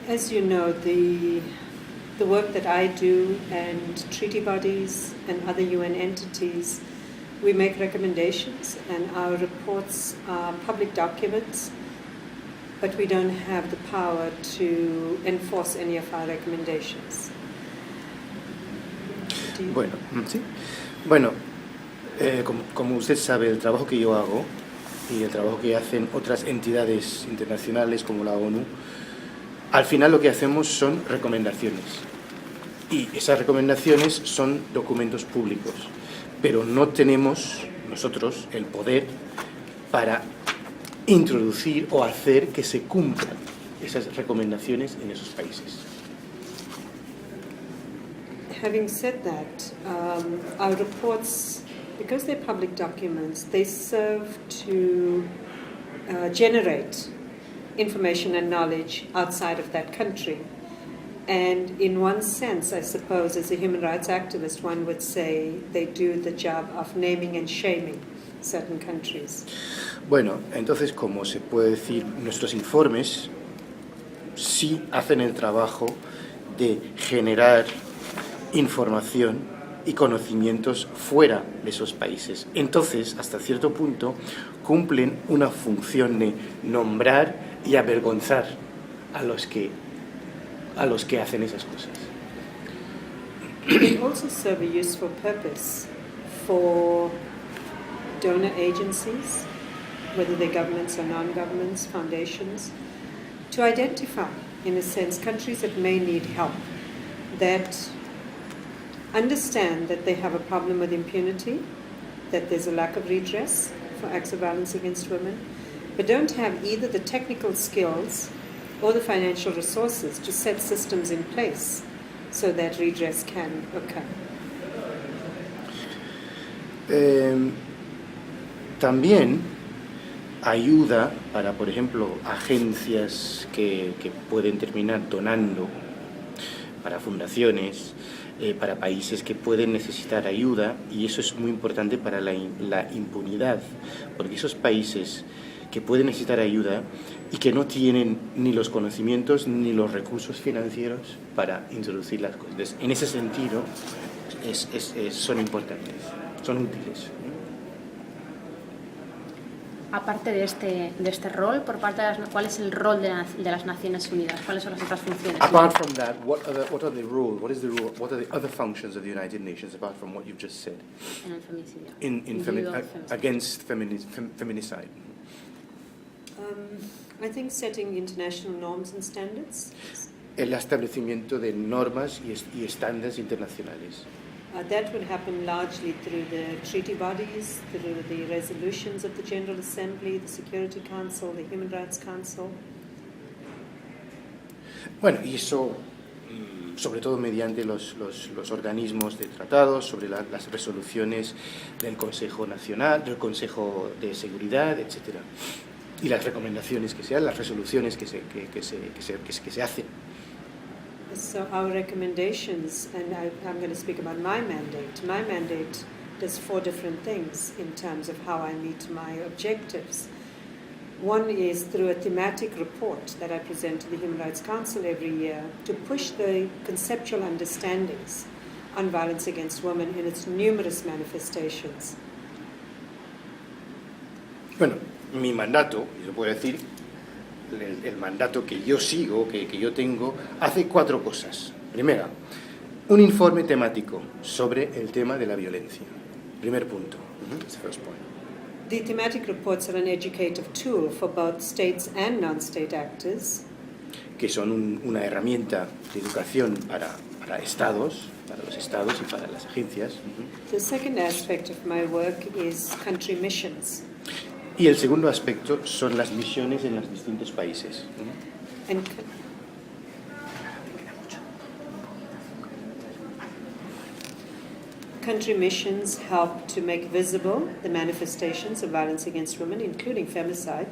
As you know, the work that I do and treaty bodies and other UN entities, we make recommendations and our reports are public documents, but we don't have the power to enforce any of our recommendations. Bueno, sí. Bueno, como usted sabe, el trabajo que yo hago y el trabajo que hacen otras entidades internacionales como la ONU, al final lo que hacemos son recomendaciones. Y esas recomendaciones son documentos públicos, pero no tenemos nosotros el poder para introducir o hacer que se cumplan esas recomendaciones en esos países. Having said that, our reports, because they're public documents, they serve to generate information and knowledge outside of that country. And in one sense, I suppose, as a human rights activist, one would say they do the job of naming and shaming certain countries. Bueno, entonces, como se puede decir, nuestros informes sí hacen el trabajo de generar información y conocimientos fuera de esos países. Entonces, hasta cierto punto, cumplen una función de nombrar y avergonzar a los que hacen esas cosas. They also serve a useful purpose for donor agencies, whether they're governments or non-governments, foundations, to identify, in a sense, countries that may need help, that understand that they have a problem with impunity, that there's a lack of redress for acts of violence against women, but don't have either the technical skills or the financial resources to set systems in place so that redress can occur. También ayuda para, por ejemplo, agencias que pueden terminar donando, para fundaciones, para países que pueden necesitar ayuda, y eso es muy importante para la impunidad, porque esos países que pueden necesitar ayuda y que no tienen ni los conocimientos ni los recursos financieros para introducir las cosas. Entonces, en ese sentido, son importantes, son útiles. Aparte de este rol, por parte de ¿cuál es el rol de las Naciones Unidas? ¿Cuáles son las otras funciones? Apart from that, what are the other functions of the United Nations apart from what you've just said? En el femicidio. Against feminicide. I think setting international norms and standards. El establecimiento de normas y estándares internacionales. That would happen largely through the treaty bodies, through the resolutions of the General Assembly, the Security Council, the Human Rights Council. Bueno, y eso sobre todo mediante los organismos de tratados, sobre las resoluciones del Consejo Nacional, del Consejo de Seguridad, etc. Y las recomendaciones que se dan, las resoluciones que se hacen. So our recommendations, and I'm going to speak about my mandate. My mandate does 4 different things in terms of how I meet my objectives. One is through a thematic report that I present to the Human Rights Council every year to push the conceptual understandings on violence against women in its numerous manifestations. Bueno, mi mandato, yo puedo decir, el mandato que yo sigo, que yo tengo, hace 4 cosas. Primera, un informe temático sobre el tema de la violencia. Primer punto. That's the first point. The thematic reports are an educative tool for both states and non-state actors. Que son una herramienta de educación para estados, para los estados y para las agencias. The second aspect of my work is country missions. Y el segundo aspecto son las misiones en los distintos países. And country missions help to make visible the manifestations of violence against women, including femicide,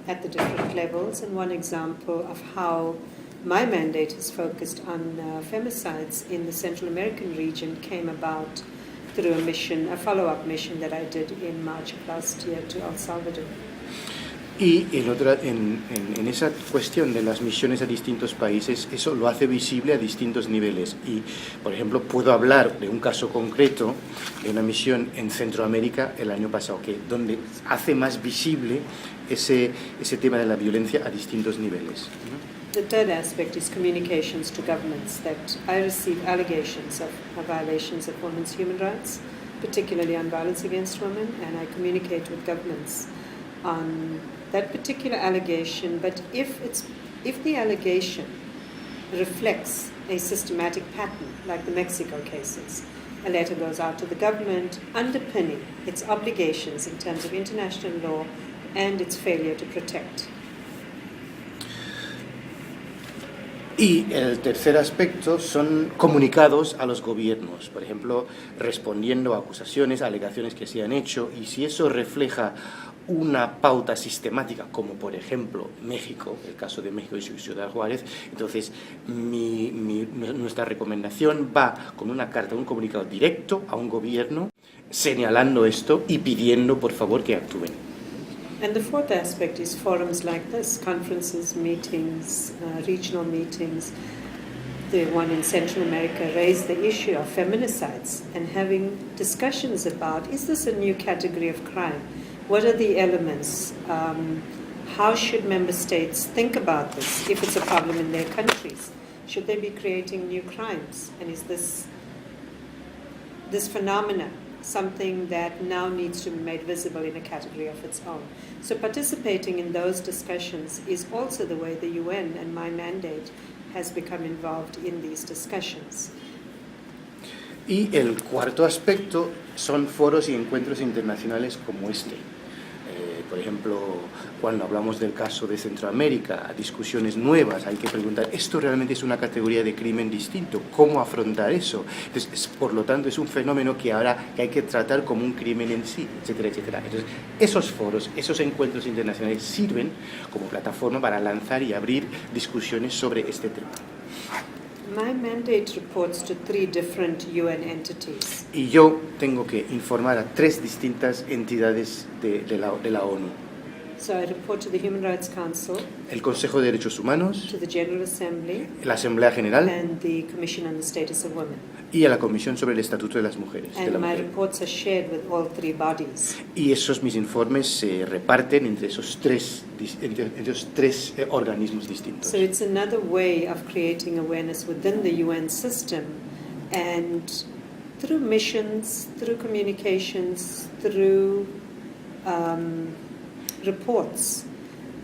at the different levels. And one example of how my mandate is focused on femicides in the Central American region came about through a follow-up mission that I did in March of last year to El Salvador. Y en esa cuestión de las misiones a distintos países, eso lo hace visible a distintos niveles. Y, por ejemplo, puedo hablar de un caso concreto de una misión en Centroamérica el año pasado, donde hace más visible ese tema de la violencia a distintos niveles. The third aspect is communications to governments, that I receive allegations of violations of women's human rights, particularly on violence against women, and I communicate with governments on that particular allegation. But if the allegation reflects a systematic pattern, like the Mexico cases, a letter goes out to the government underpinning its obligations in terms of international law and its failure to protect. Y el tercer aspecto son comunicados a los gobiernos, por ejemplo, respondiendo a acusaciones, a alegaciones que se han hecho, y si eso refleja una pauta sistemática, como por ejemplo México, el caso de México y Ciudad Juárez, entonces nuestra recomendación va con una carta, un comunicado directo a un gobierno, señalando esto y pidiendo por favor que actúen. And the fourth aspect is forums like this, conferences, meetings, regional meetings. The one in Central America raised the issue of feminicides and having discussions about, is this a new category of crime? What are the elements? How should member states think about this if it's a problem in their countries? Should they be creating new crimes? And is this phenomena something that now needs to be made visible in a category of its own? So participating in those discussions is also the way the UN and my mandate has become involved in these discussions. Y el cuarto aspecto son foros y encuentros internacionales como este. Por ejemplo, cuando hablamos del caso de Centroamérica, discusiones nuevas, hay que preguntar, ¿esto realmente es una categoría de crimen distinto? ¿Cómo afrontar eso? Entonces, por lo tanto, es un fenómeno que ahora hay que tratar como un crimen en sí, etcétera, etcétera. Entonces, esos foros, esos encuentros internacionales sirven como plataforma para lanzar y abrir discusiones sobre este tema. My mandate reports to 3 different UN entities. Y yo tengo que informar a 3 distintas entidades de la ONU. So I report to the Human Rights Council, El Consejo de Derechos Humanos, to the General Assembly, la Asamblea General and the Commission on the Status of Women. y a la Comisión sobre el Estatuto de las Mujeres. And my reports are shared with all 3 bodies. Y esos mis informes se reparten entre esos tres organismos distintos. So it's another way of creating awareness within the UN system, and through missions, through communications, through reports,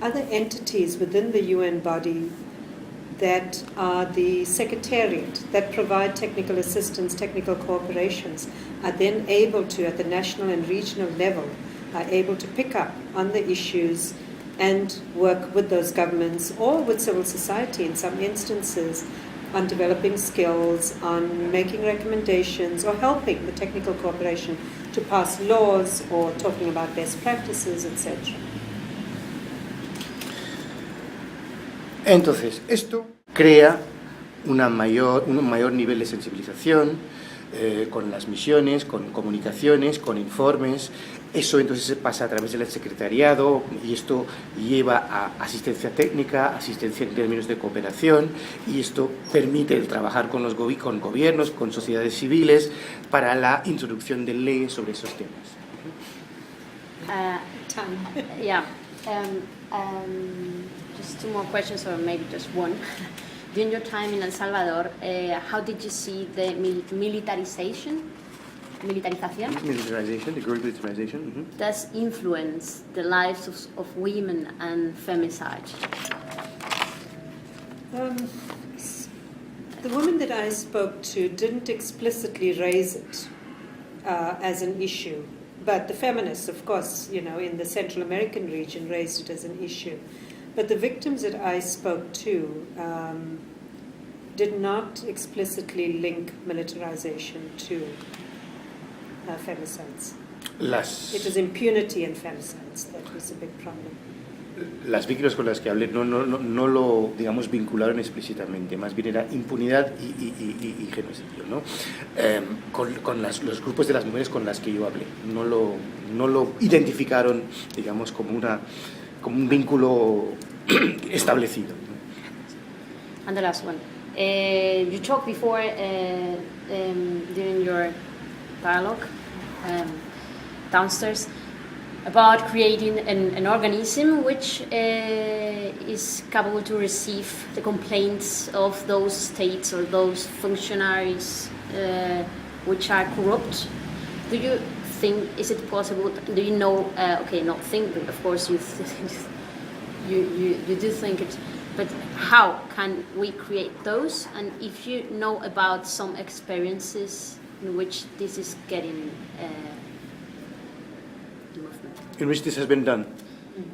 other entities within the UN body that are the secretariat, that provide technical assistance, technical cooperations, are then able to, at the national and regional level, are able to pick up on the issues and work with those governments or with civil society in some instances on developing skills, on making recommendations or helping the technical cooperation to pass laws or talking about best practices, etc. Entonces, esto crea un mayor nivel de sensibilización con las misiones, con comunicaciones, con informes. Eso entonces se pasa a través del secretariado y esto lleva a asistencia técnica, asistencia en términos de cooperación, y esto permite el trabajar con con gobiernos, con sociedades civiles para la introducción de leyes sobre esos temas. Just 2 more questions, or maybe just one. During your time in El Salvador, how did you see the militarization, The growing militarization. does influence the lives of women and femicide? The woman that I spoke to didn't explicitly raise it as an issue, but the feminists, of course, in the Central American region raised it as an issue. But the victims that I spoke to did not explicitly link militarization to femicides. It was impunity in femicides that was a big problem. Las víctimas con las que hablé no lo, digamos, vincularon explícitamente, más bien era impunidad y genocidio, ¿no? Con los grupos de las mujeres con las que yo hablé, no lo identificaron, digamos, como una como un vínculo establecido. And the last one. You talked before during your dialogue downstairs about creating an organism which is capable to receive the complaints of those states or those functionaries which are corrupt. Do you think, is it possible, do you know, okay, not think, but of course you do think it, but how can we create those? And if you know about some experiences in which this is getting movement. In which this has been done?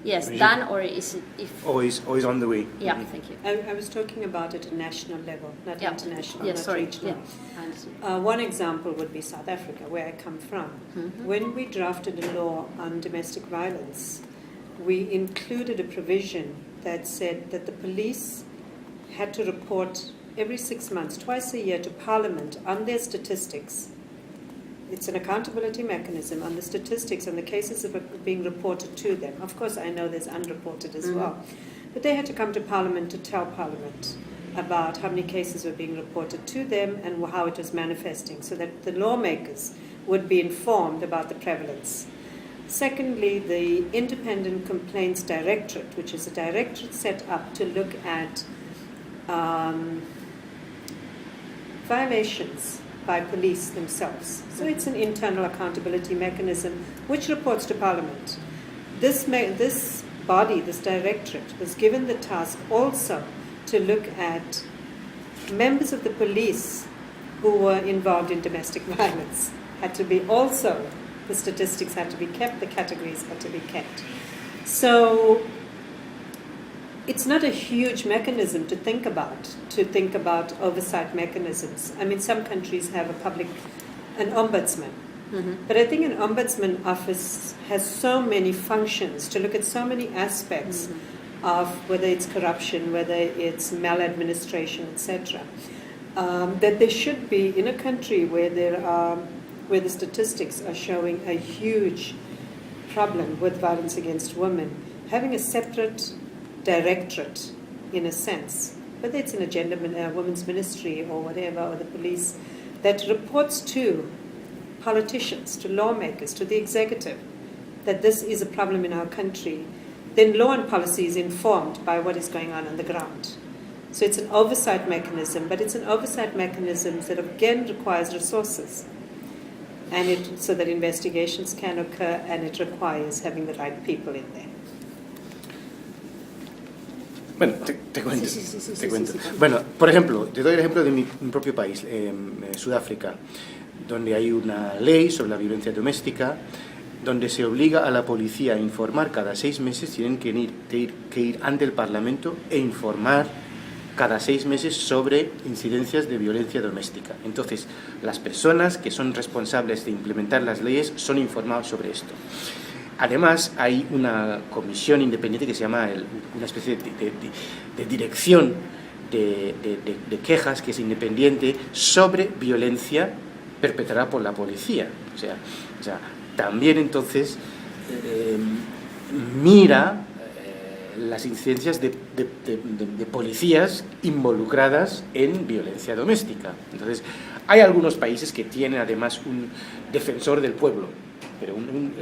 Yes, done, or is it if... Or is on the way? Yeah, thank you. I was talking about it at national level, not international, not regional. Yeah, I understand. One example would be South Africa, where I come from. Mm-hmm. When we drafted a law on domestic violence, we included a provision that said that the police had to report every 6 months, twice a year, to Parliament on their statistics. It's an accountability mechanism on the statistics and the cases that are being reported to them. Of course, I know there's unreported as well. But they had to come to Parliament to tell Parliament about how many cases were being reported to them and how it was manifesting, so that the lawmakers would be informed about the prevalence. Secondly, the Independent Complaints Directorate, which is a directorate set up to look at violations by police themselves. So it's an internal accountability mechanism which reports to Parliament. This body, this directorate, was given the task also to look at members of the police who were involved in domestic violence. Had to be also, the statistics had to be kept, the categories had to be kept. So it's not a huge mechanism to think about oversight mechanisms. I mean, some countries have an ombudsman. Mm-hmm. But I think an ombudsman office has so many functions to look at so many aspects of whether it's corruption, whether it's maladministration, etc. That there should be, in a country where where the statistics are showing a huge problem with violence against women, having a separate directorate, in a sense, whether it's in a women's ministry or whatever, or the police, that reports to politicians, to lawmakers, to the executive, that this is a problem in our country, then law and policy is informed by what is going on the ground. So it's an oversight mechanism, but it's an oversight mechanism that again requires resources, and so that investigations can occur, and it requires having the right people in there. Bueno, te cuento. Te cuento. Bueno, por ejemplo, te doy el ejemplo de mi propio país, Sudáfrica, donde hay una ley sobre la violencia doméstica, donde se obliga a la policía a informar cada 6 meses, tienen que ir ante el Parlamento e informar cada 6 meses sobre incidencias de violencia doméstica. Entonces, las personas que son responsables de implementar las leyes son informados sobre esto. Además, hay una comisión independiente que se llama una especie de dirección de quejas, que es independiente, sobre violencia perpetrada por la policía. O sea también entonces mira las incidencias de policías involucradas en violencia doméstica. Entonces, hay algunos países que tienen además un defensor del pueblo, pero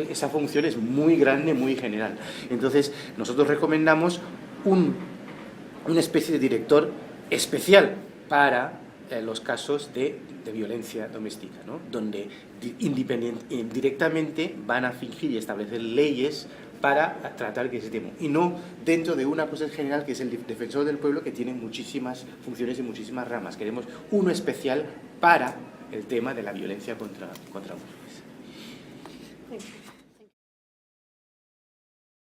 esa función es muy grande, muy general. Entonces, nosotros recomendamos una especie de director especial para los casos de violencia doméstica, ¿no? Donde directamente van a fingir y establecer leyes para tratar ese tema, y no dentro de una cosa general que es el defensor del pueblo, que tiene muchísimas funciones y muchísimas ramas. Queremos uno especial para el tema de la violencia contra mujeres.